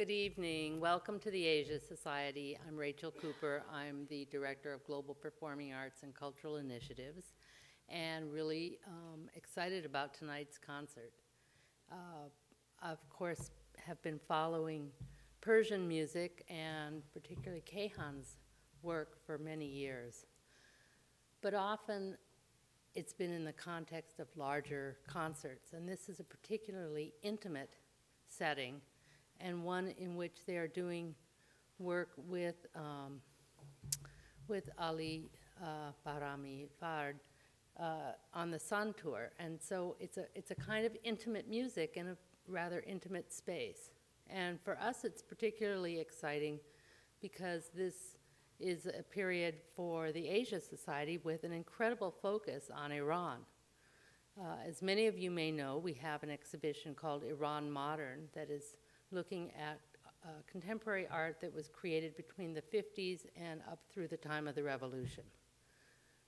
Good evening. Welcome to the Asia Society. I'm Rachel Cooper. I'm the Director of Global Performing Arts and Cultural Initiatives, and really excited about tonight's concert. Of course, have been following Persian music and particularly Kayhan's work for many years. But often it's been in the context of larger concerts, and this is a particularly intimate setting and one in which they are doing work with Ali Bahrami Fard on the Sun Tour. And so it's a kind of intimate music in a rather intimate space. And for us, it's particularly exciting because this is a period for the Asia Society with an incredible focus on Iran. As many of you may know, we have an exhibition called Iran Modern that is looking at contemporary art that was created between the 50s and up through the time of the revolution.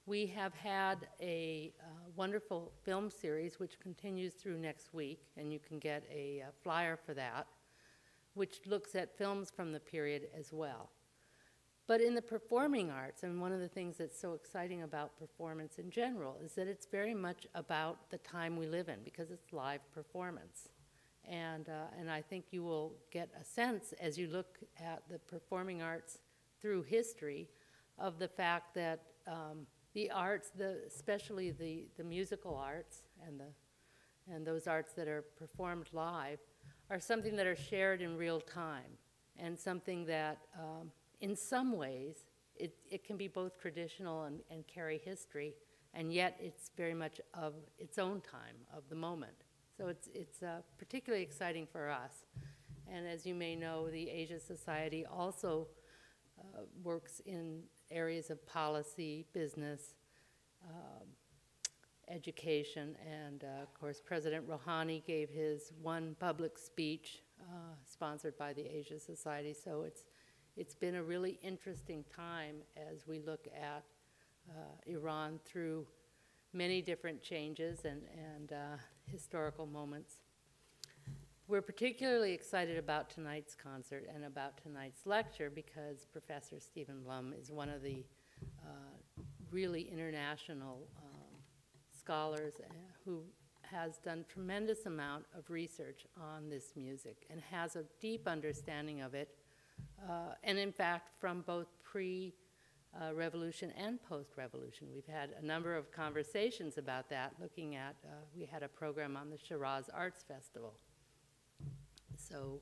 We have had a wonderful film series which continues through next week, and you can get a flyer for that, which looks at films from the period as well. But in the performing arts, and one of the things that's so exciting about performance in general is that it's very much about the time we live in because it's live performance. And I think you will get a sense as you look at the performing arts through history of the fact that the arts, especially the musical arts and those arts that are performed live, are something that are shared in real time and something that in some ways it can be both traditional and carry history, and yet it's very much of its own time, of the moment. So it's particularly exciting for us. And as you may know, the Asia Society also works in areas of policy, business, education, and of course President Rouhani gave his one public speech sponsored by the Asia Society. So it's been a really interesting time as we look at Iran through many different changes and historical moments. We're particularly excited about tonight's concert and about tonight's lecture because Professor Stephen Blum is one of the really international scholars who has done tremendous amount of research on this music and has a deep understanding of it, and in fact from both pre-revolution and post-revolution. We've had a number of conversations about that, looking at, we had a program on the Shiraz Arts Festival. So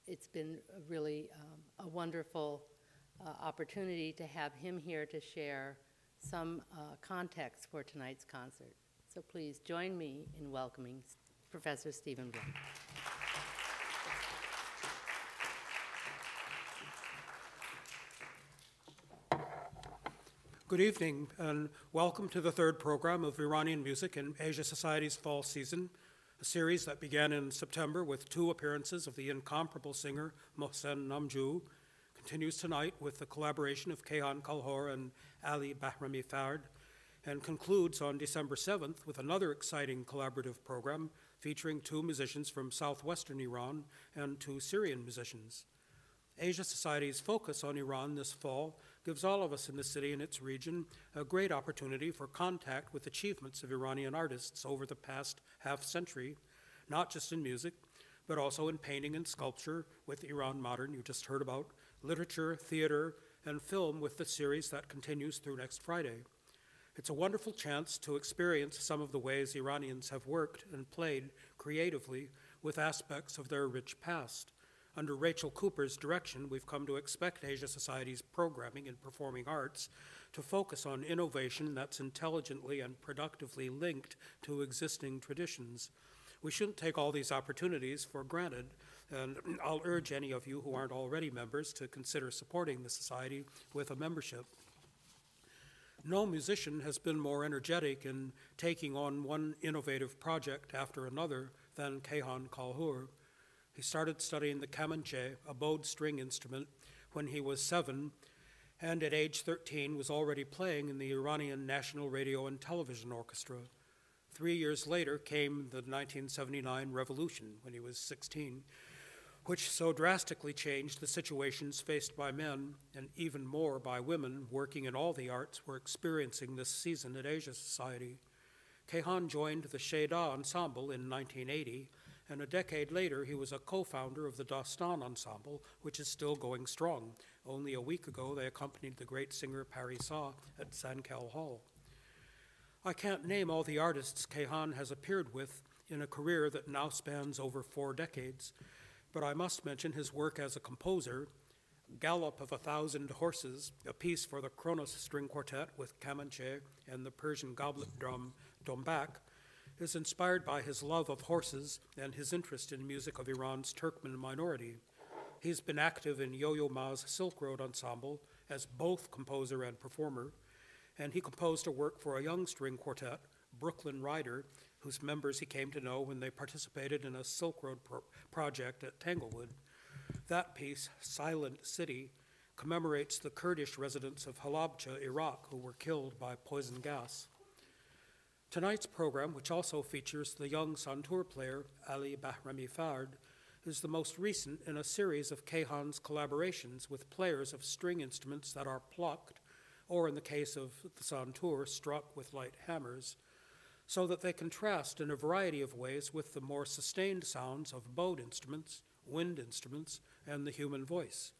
it's been really a wonderful opportunity to have him here to share some context for tonight's concert. So please join me in welcoming Professor Stephen Blum. Good evening, and welcome to the third program of Iranian Music in Asia Society's fall season, a series that began in September with 2 appearances of the incomparable singer Mohsen Namjoo, continues tonight with the collaboration of Kayhan Kalhor and Ali Bahrami Fard, and concludes on December 7th with another exciting collaborative program featuring 2 musicians from southwestern Iran and 2 Syrian musicians. Asia Society's focus on Iran this fall gives all of us in the city and its region a great opportunity for contact with achievements of Iranian artists over the past half-century, not just in music, but also in painting and sculpture with Iran Modern. You just heard about literature, theater, and film with the series that continues through next Friday. It's a wonderful chance to experience some of the ways Iranians have worked and played creatively with aspects of their rich past. Under Rachel Cooper's direction, we've come to expect Asia Society's programming in performing arts to focus on innovation that's intelligently and productively linked to existing traditions. We shouldn't take all these opportunities for granted, and I'll urge any of you who aren't already members to consider supporting the Society with a membership. No musician has been more energetic in taking on one innovative project after another than Kayhan Kalhor. He started studying the kamanche, a bowed string instrument, when he was 7, and at age 13 was already playing in the Iranian National Radio and Television Orchestra. 3 years later came the 1979 revolution when he was 16. which so drastically changed the situations faced by men and even more by women working in all the arts were experiencing this season at Asia Society. Kayhan joined the Sheda Ensemble in 1980, and a decade later he was a co-founder of the Dastan Ensemble, which is still going strong. Only a week ago they accompanied the great singer Parisa at Sankel Hall. I can't name all the artists Kayhan has appeared with in a career that now spans over 4 decades, but I must mention his work as a composer. Gallop of 1,000 Horses, a piece for the Kronos String Quartet with Kamancheh and the Persian goblet drum Dombak, is inspired by his love of horses and his interest in music of Iran's Turkmen minority. He's been active in Yo-Yo Ma's Silk Road Ensemble as both composer and performer, and he composed a work for a young string quartet, Brooklyn Rider, whose members he came to know when they participated in a Silk Road project at Tanglewood. That piece, Silent City, commemorates the Kurdish residents of Halabja, Iraq, who were killed by poison gas. Tonight's program, which also features the young santur player Ali Bahrami Fard, is the most recent in a series of Kayhan's collaborations with players of string instruments that are plucked, or in the case of the santur, struck with light hammers, so that they contrast in a variety of ways with the more sustained sounds of bowed instruments, wind instruments, and the human voice.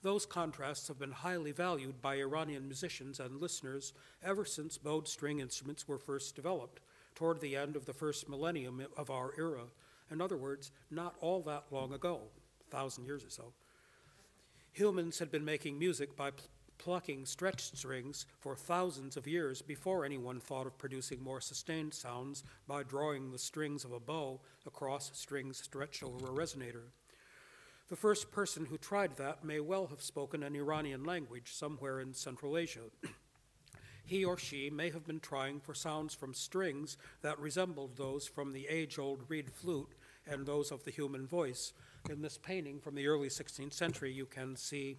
Those contrasts have been highly valued by Iranian musicians and listeners ever since bowed string instruments were first developed, toward the end of the first millennium of our era. In other words, not all that long ago, 1,000 years or so. Humans had been making music by plucking stretched strings for thousands of years before anyone thought of producing more sustained sounds by drawing the strings of a bow across strings stretched over a resonator. The first person who tried that may well have spoken an Iranian language somewhere in Central Asia. He or she may have been trying for sounds from strings that resembled those from the age-old reed flute and those of the human voice. In this painting from the early 16th century, you can see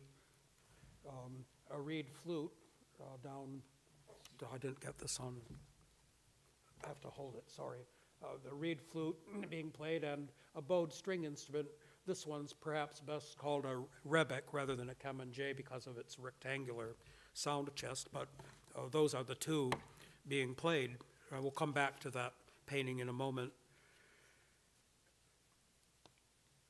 a reed flute down, I didn't get this on, I have to hold it, sorry. The reed flute being played and a bowed string instrument. This one's perhaps best called a rebek rather than a kamancheh because of its rectangular sound chest, but those are the two being played. We'll come back to that painting in a moment.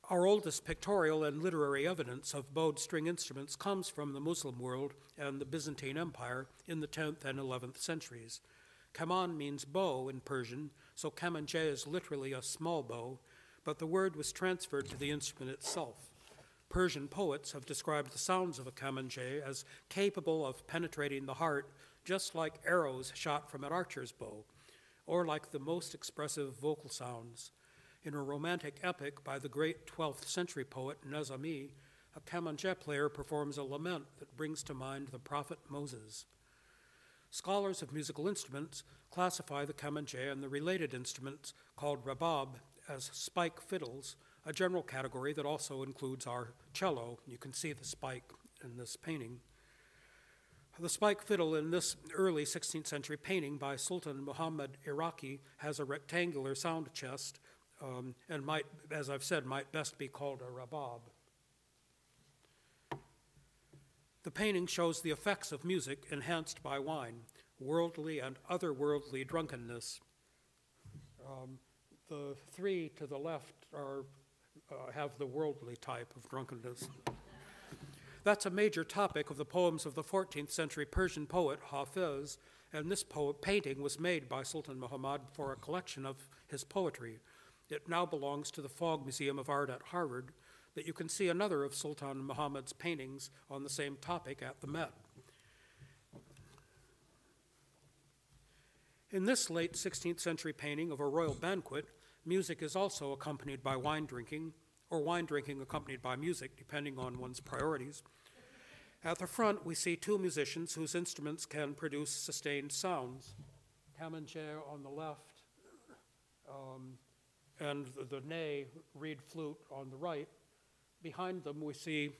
Our oldest pictorial and literary evidence of bowed string instruments comes from the Muslim world and the Byzantine Empire in the 10th and 11th centuries. Kaman means bow in Persian, so kamancheh is literally a small bow, but the word was transferred to the instrument itself. Persian poets have described the sounds of a kamancheh as capable of penetrating the heart, just like arrows shot from an archer's bow, or like the most expressive vocal sounds. In a romantic epic by the great 12th century poet Nazami, a kamancheh player performs a lament that brings to mind the prophet Moses. Scholars of musical instruments classify the kamancheh and the related instruments called rabab as spike fiddles, a general category that also includes our cello. You can see the spike in this painting. The spike fiddle in this early 16th century painting by Sultan Muhammad Iraqi has a rectangular sound chest and might, as I've said, might best be called a rabab. The painting shows the effects of music enhanced by wine, worldly and otherworldly drunkenness. The three to the left have the worldly type of drunkenness. That's a major topic of the poems of the 14th century Persian poet Hafiz, and this painting was made by Sultan Muhammad for a collection of his poetry. It now belongs to the Fogg Museum of Art at Harvard, but you can see another of Sultan Muhammad's paintings on the same topic at the Met. In this late 16th century painting of a royal banquet, music is also accompanied by wine drinking, or wine drinking accompanied by music, depending on one's priorities. At the front, we see two musicians whose instruments can produce sustained sounds. Kamancheh on the left, and the ney reed flute on the right. Behind them, we see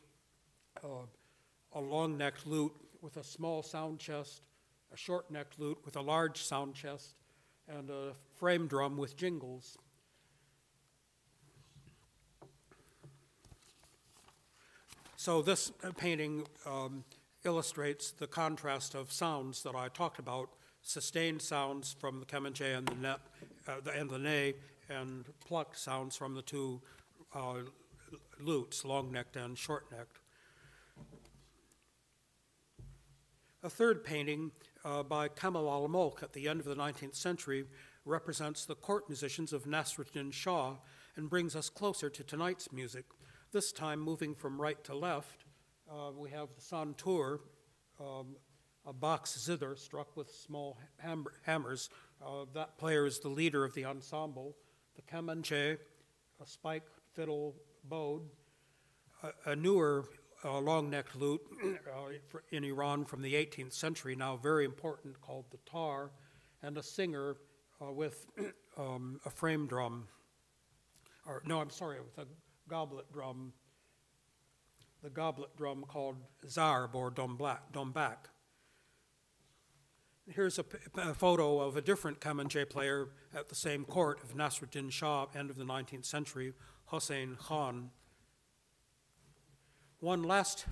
a long-necked lute with a small sound chest, a short-necked lute with a large sound chest, and a frame drum with jingles. So this painting illustrates the contrast of sounds that I talked about, sustained sounds from the Kamanche and the net, and the ney, and plucked sounds from the two lutes, long-necked and short-necked. A third painting by Kamal al-Mulk at the end of the 19th century represents the court musicians of Nasruddin Shah and brings us closer to tonight's music. This time, moving from right to left, we have the santur, a box zither struck with small hammers. That player is the leader of the ensemble. The kamanche, a spike fiddle bowed, a newer long-necked lute in Iran from the 18th century, now very important, called the tar, and a singer with a frame drum, or no, I'm sorry, with a goblet drum, the goblet drum called zarb or dombak. Here's a photo of a different kamanche player at the same court of Nasruddin Shah, end of the 19th century, Hossein Khan. One last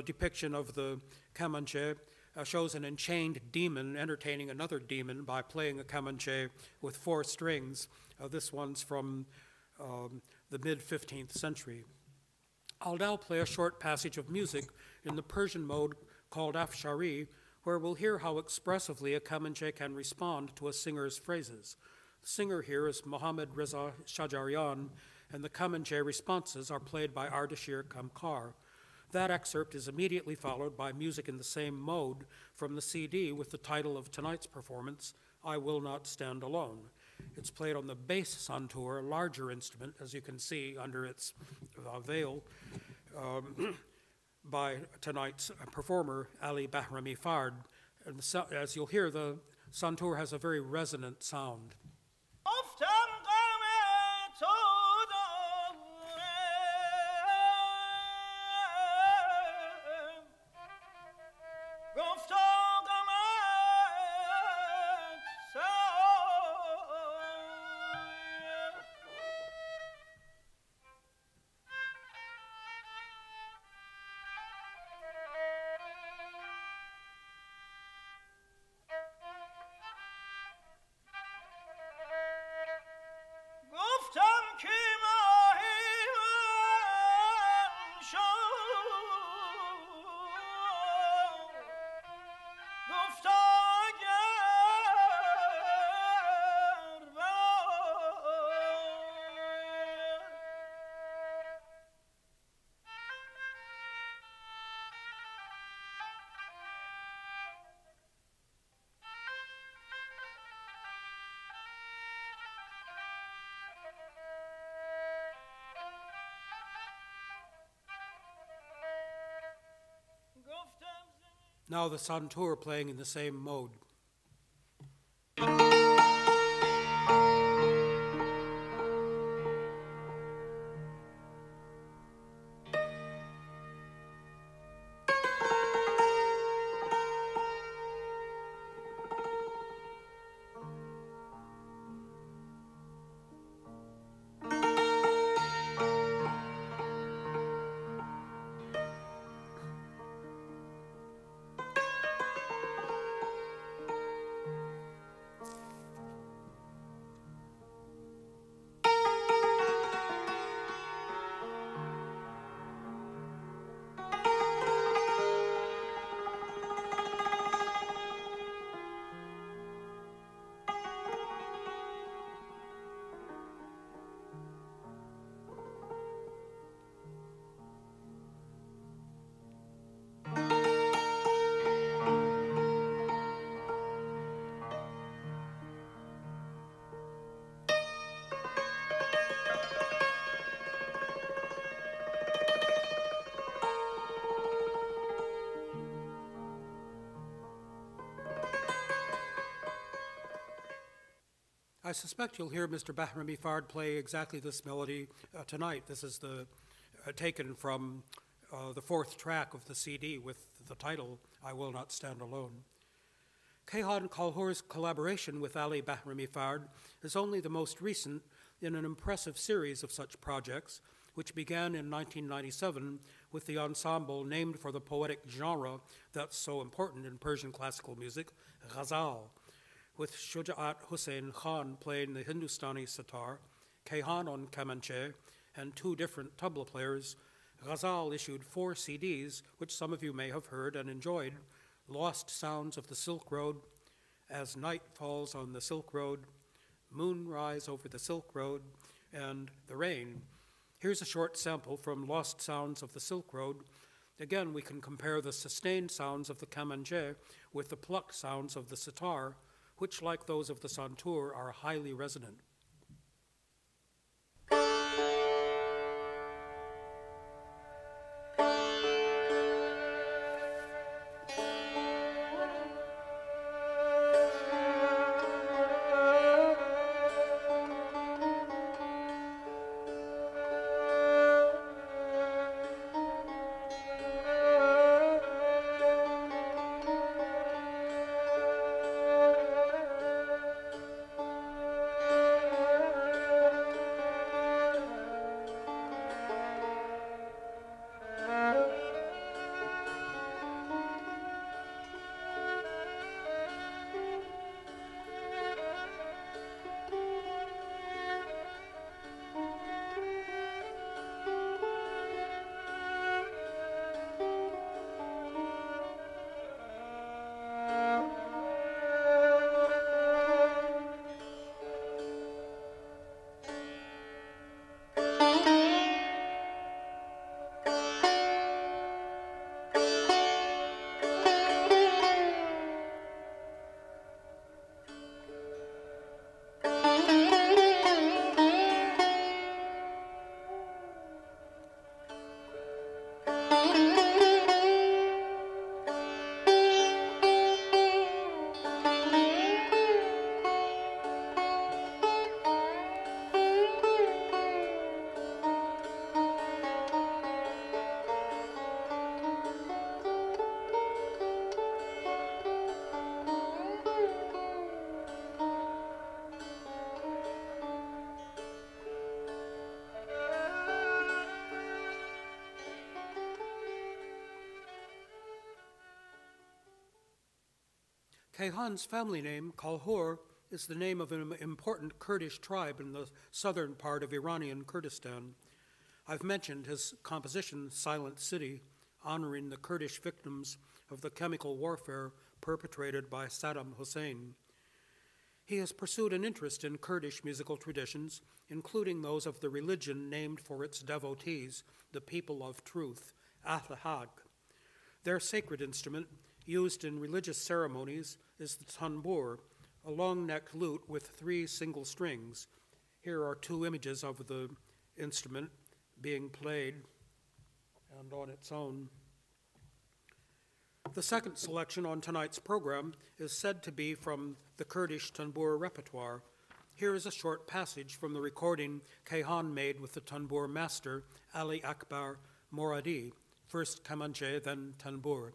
depiction of the kamanche shows an enchained demon entertaining another demon by playing a kamanche with 4 strings. This one's from the mid-15th century. I'll now play a short passage of music in the Persian mode called Afshari, where we'll hear how expressively a kamanche can respond to a singer's phrases. The singer here is Mohammad Reza Shajarian, and the kamanche responses are played by Ardashir Kamkar. That excerpt is immediately followed by music in the same mode from the CD with the title of tonight's performance, I Will Not Stand Alone. It's played on the bass santur, a larger instrument, as you can see under its veil, by tonight's performer, Ali Bahrami Fard. And as you'll hear, the santur has a very resonant sound. Now the santur playing in the same mode. I suspect you'll hear Mr. Bahrami Fard play exactly this melody tonight. This is taken from the 4th track of the CD with the title, I Will Not Stand Alone. Kayhan Kalhor's collaboration with Ali Bahrami Fard is only the most recent in an impressive series of such projects, which began in 1997 with the ensemble named for the poetic genre that's so important in Persian classical music, ghazal, with Shujaat Hussain Khan playing the Hindustani sitar, Kayhan on kamanche, and 2 different tabla players. Ghazal issued 4 CDs, which some of you may have heard and enjoyed: Lost Sounds of the Silk Road, As Night Falls on the Silk Road, Moonrise Over the Silk Road, and The Rain. Here's a short sample from Lost Sounds of the Silk Road. Again, we can compare the sustained sounds of the kamanche with the plucked sounds of the sitar, which, like those of the santur, are highly resonant. Kayhan's family name, Kalhor, is the name of an important Kurdish tribe in the southern part of Iranian Kurdistan. I've mentioned his composition, Silent City, honoring the Kurdish victims of the chemical warfare perpetrated by Saddam Hussein. He has pursued an interest in Kurdish musical traditions, including those of the religion named for its devotees, the People of Truth, Ahl-Haq. Their sacred instrument, used in religious ceremonies, is the tanbur, a long-necked lute with 3 single strings. Here are 2 images of the instrument being played and on its own. The second selection on tonight's program is said to be from the Kurdish tanbur repertoire. Here is a short passage from the recording Kayhan made with the tanbur master, Ali Akbar Moradi, first kamanche, then tanbur.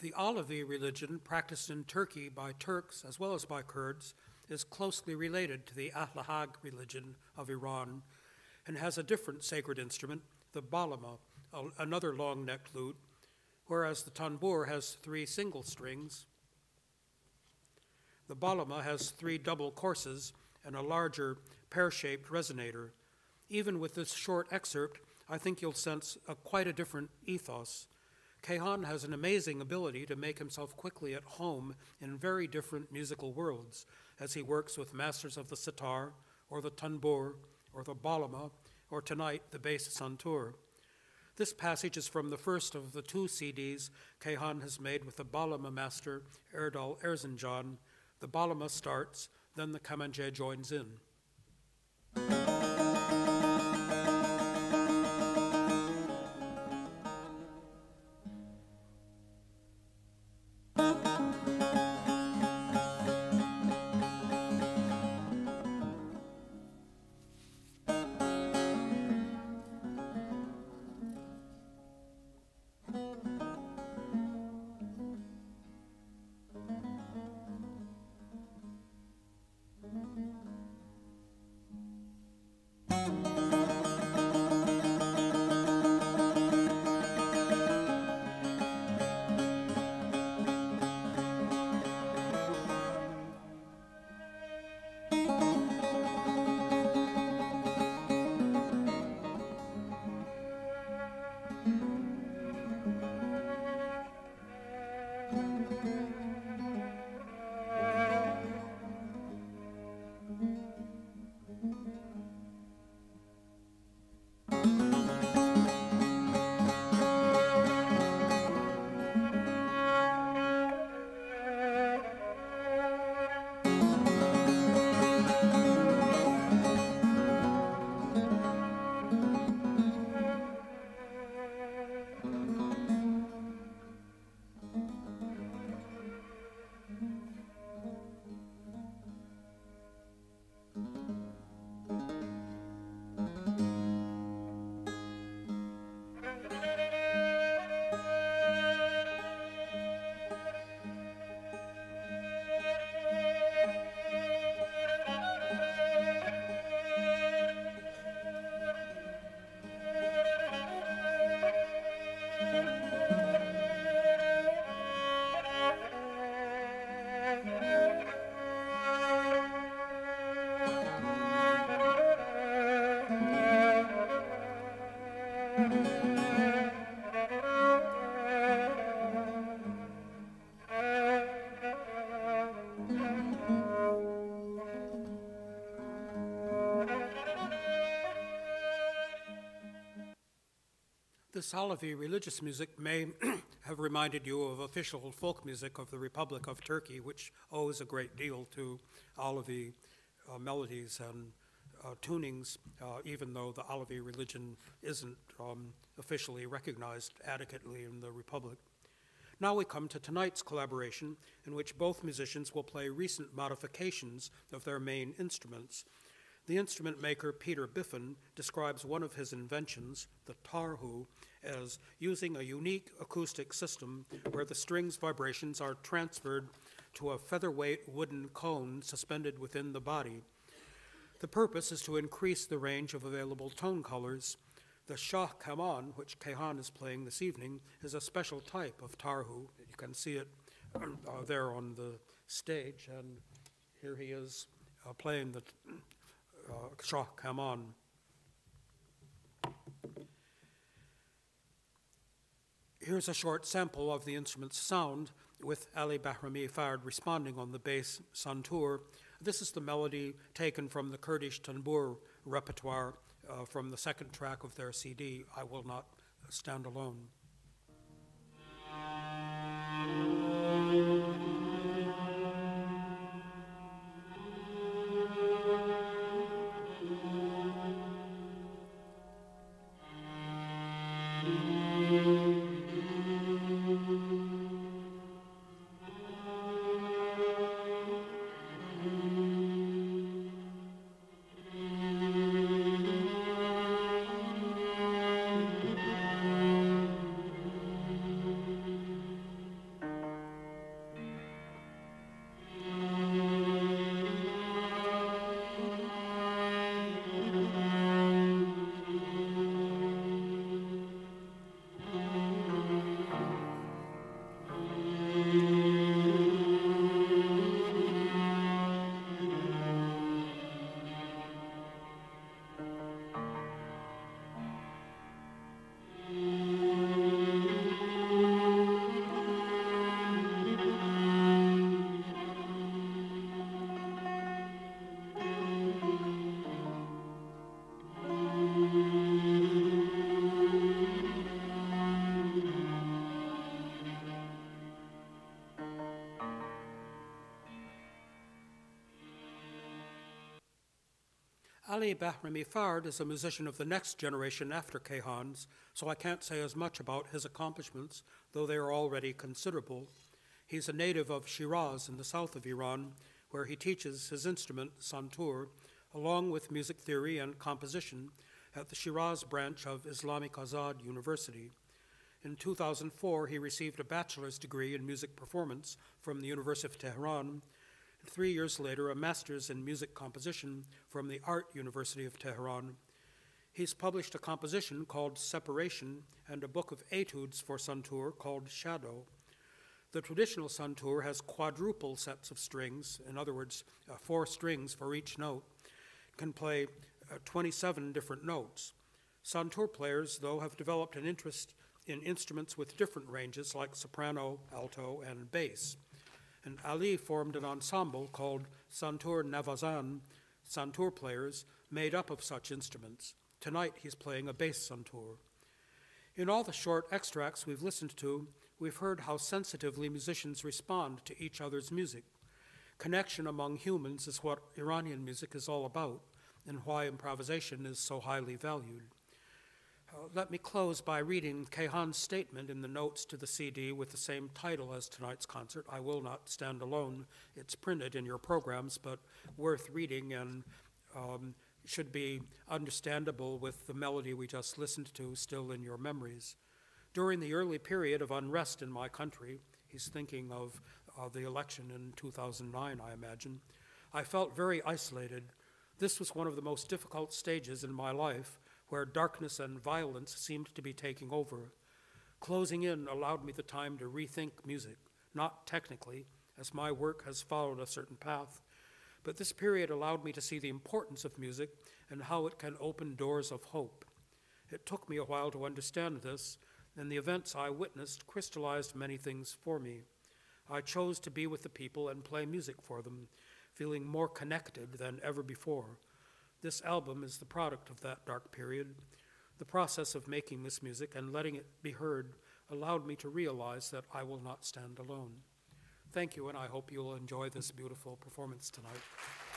The Alevi religion, practiced in Turkey by Turks as well as by Kurds, is closely related to the Ahlahag religion of Iran and has a different sacred instrument, the balama, another long-necked lute, whereas the tanbur has 3 single strings. The balama has 3 double courses and a larger pear-shaped resonator. Even with this short excerpt, I think you'll sense quite a different ethos. Kayhan has an amazing ability to make himself quickly at home in very different musical worlds as he works with masters of the sitar, or the tanbur, or the balama, or tonight the bass santur. This passage is from the first of the 2 CDs Kayhan has made with the balama master Erdal Erzincan. The balama starts, then the kamanche joins in. This Alevi religious music may have reminded you of official folk music of the Republic of Turkey, which owes a great deal to Alevi melodies and tunings, even though the Alevi religion isn't officially recognized adequately in the Republic. Now we come to tonight's collaboration, in which both musicians will play recent modifications of their main instruments. The instrument maker Peter Biffen describes one of his inventions, the tarhu, as using a unique acoustic system where the strings' vibrations are transferred to a featherweight wooden cone suspended within the body. The purpose is to increase the range of available tone colors. The Shah Kaman, which Kayhan is playing this evening, is a special type of tarhu. You can see it there on the stage, and here he is playing the Shah Kaman. Here's a short sample of the instrument's sound with Ali Bahrami Fard responding on the bass santur. This is the melody taken from the Kurdish tanbur repertoire from the second track of their CD, I Will Not Stand Alone. Ali Bahrami Fard is a musician of the next generation after Kayhan's, so I can't say as much about his accomplishments, though they are already considerable. He's a native of Shiraz in the south of Iran, where he teaches his instrument, santur, along with music theory and composition at the Shiraz branch of Islamic Azad University. In 2004, he received a bachelor's degree in music performance from the University of Tehran, and 3 years later, a master's in music composition from the Art University of Tehran. He's published a composition called Separation and a book of etudes for santur called Shadow. The traditional santur has quadruple sets of strings, in other words, 4 strings for each note. It can play 27 different notes. Santur players, though, have developed an interest in instruments with different ranges like soprano, alto, and bass. And Ali formed an ensemble called Santur Navazan, santur players made up of such instruments. Tonight he's playing a bass santur. In all the short extracts we've listened to, we've heard how sensitively musicians respond to each other's music. Connection among humans is what Iranian music is all about, and why improvisation is so highly valued. Let me close by reading Kayhan's statement in the notes to the CD with the same title as tonight's concert, I Will Not Stand Alone. It's printed in your programs, but worth reading and should be understandable with the melody we just listened to still in your memories. During the early period of unrest in my country, he's thinking of the election in 2009, I imagine, I felt very isolated. This was one of the most difficult stages in my life, where darkness and violence seemed to be taking over. Closing in allowed me the time to rethink music, not technically, as my work has followed a certain path, but this period allowed me to see the importance of music and how it can open doors of hope. It took me a while to understand this, and the events I witnessed crystallized many things for me. I chose to be with the people and play music for them, feeling more connected than ever before. This album is the product of that dark period. The process of making this music and letting it be heard allowed me to realize that I will not stand alone. Thank you, and I hope you'll enjoy this beautiful performance tonight.